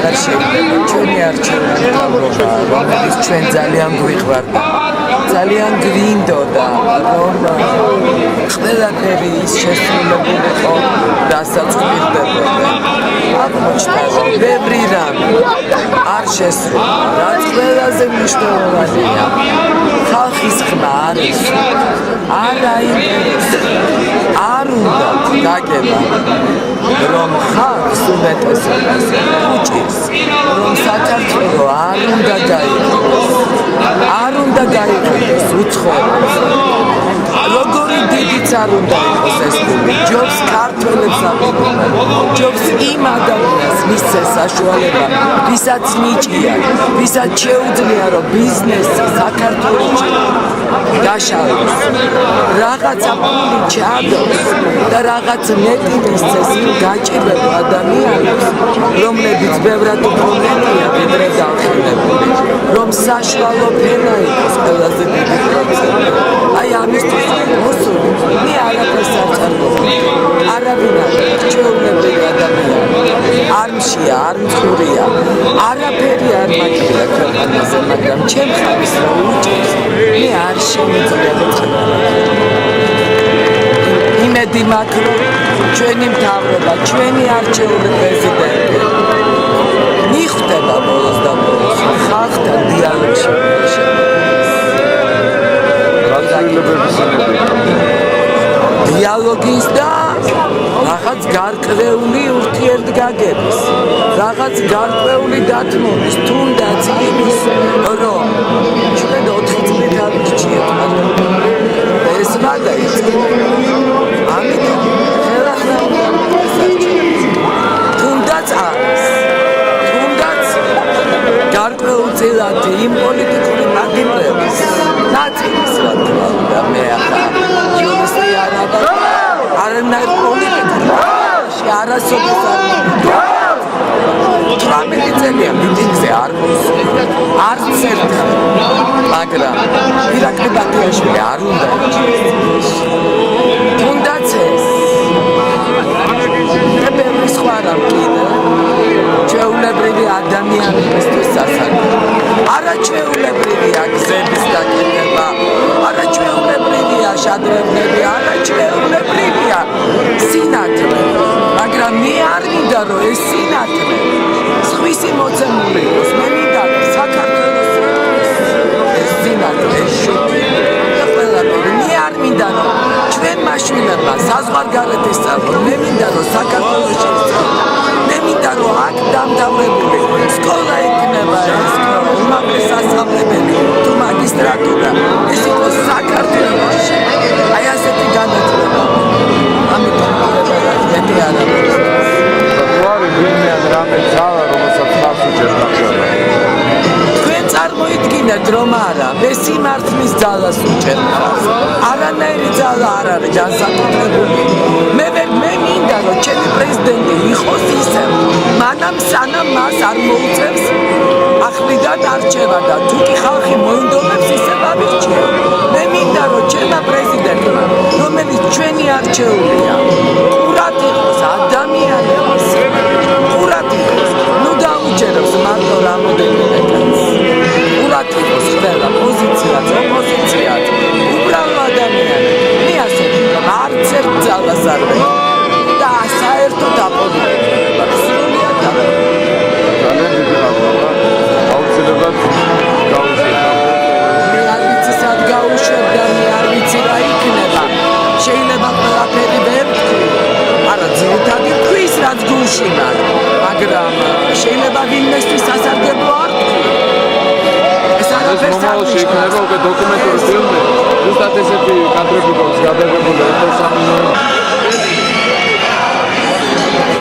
აღარ შეიძლება ჩვენი არჩევანი თავრობა, რომელიც ჩვენ ძალიან გვიყვარდა. ძალიან გვინდოდა რომ ყველაფერი ის შესრულებულიყო, რასაც გვიხდებოდა. აღმოჩნდა რომ ბევრი რამ არ შესრულა, რაც ყველაზე მნიშვნელოვანია. ხალხის ხმა არის არ აინტერესებს, არ უნდა გაგება რომ ხალხს უმეტესობას უჭირს, რომ საქართველო არ უნდა გაიყენოს, არ უნდა გაიყენოს უცხოელს. როგორი დიდიც არ უნდა იყოს ეს გული, ჯობს ქართველებს აპირებდა, ჯობს იმ ადამიანს მისცეს საშუალება, ვისაც ნიჭია, ვისაც შეუძლია რომ ბიზნესი საქართველოში გაშალოს, რაღაცა ფული ჩადოს და რაღაც მეტი მისცეს იმ გაჭირებულ ადამიანებს, რომლებიც ბევრად უფრო მეტია ვიდრე დამხილებული, რომ საშუალო ფენა იყოს ყველაზე დიდი პროცენტი. აი ამისთვის მოსული, მე არაფერს არ წარგობდი, არავინ არ ჩვეულებრივი ადამიანი, არ მშია, არ მწყურია, არაფერი არ მაქვს ქვეყანაზე, მაგრამ ჩემ ხალხს რა უჭირს, მე არ შემიძლია ვეცხრა. იმედი მაქვს, რომ ჩვენი მთავრობა, ჩვენი არჩეული პრეზიდენტი მიხვდება ბოლოს და ბოლოს ხალხთან დიალოგში. დიალოგის და რაღაც გარკვეული ურთიერთგაგების, რაღაც გარკვეული დათმობის, თუნდაც იმის, რომ ჩვენ 4 წლით არ გიჩიეთ, მაგრამ ეს გადაიწყო. ამიტომ ხელახლა თუნდაც არის, თუნდაც გარკვეულწილად იმ პოლიტიკური მაგივრების ნაწილის რა თქმა უნდა მე ახლა იურისტი არა და არანაირ პოლიტიკაში არასოდეს არ მოვიდა 18 წელია მიტინგზე არ მოსული არც ერთხელ, მაგრამ ირაკლი ბათიაშვილი არ უნდა თუნდაც ეს და ბევრი სხვა რამ კიდე ჩვეულებრივი ადამიანებისთვის სასარგებლო. არაჩვეულებრივია გზების გაკეთება, არაჩვეულებრივია შადრევნები, არაჩვეულებრივია სინათლე, მაგრამ მე არ მინდა რომ ეს სინათლე სხვისი მოცემული იყოს, მე მინდა რომ საქართველოს ეს სინათლე შევი და ყველაფერი. მე არ მინდა რომ ჩვენმა შვილებმა საზღვარგარეთ ისწავლონ, მე მინდა რომ საქართველოში მე მინდა რომ აქ დამთავრებული სკოლა იქნება, ეს უმაღლესი სასწავლებელი თუ მაგისტრატურა ეს იყოს საქართველოში. აი ასეთი განათლება. ამიტომ მეტი არ არის. ვარი ვინმე რამე ძალა რომელსაც მას უჭერს ნახშობა. თქვენ წარმოიდგინეთ რომ არა, მე სიმართლის ძალას უჭერ ხარ. არანაირი ძალა არ არის განსაკუთრებული. მე მინდა რომ ჩემი პრეზიდენტი იყოს ისე, მანამ სანამ მას არ მოუწევს ახლიდან არჩევა და თუ კი ხალხი მოინდომებს ისე ავირჩიო. მე მინდა რომ ჩემმა პრეზიდენტმა, რომელიც ჩვენი არჩეულია, ყურად იყოს ადამიანებს, ყურად იყოს, ნუ დაუჯერებს მარტო რამოდენიმე კაცს. ყურად იყოს ყველა პოზიციაც, ოპოზიციაც, უბრალო ადამიანები. მე ასე ვთქვი, არც ერთ ძალას არ ვექ და საერთოდ აპოლიტიკურება სრულიად ძალიან დიდი ხალხია, აუცილებლად გაუშვება. მე არ ვიცი სად გაუშვებდა, მე არ ვიცი რა იქნება. შეიძლება ყველაფერი ვერ ვთქვი, არა ძირითადი ვთქვის რაც გულში მაქვს, მაგრამ შეიძლება ვინმესთვის სასარგებლო არ ვთქვი. ეს მომავალში იქნება უკვე დოკუმენტური ფილმი, ზუსტად ესეთი კადრები გვაქვს გადაღებული 1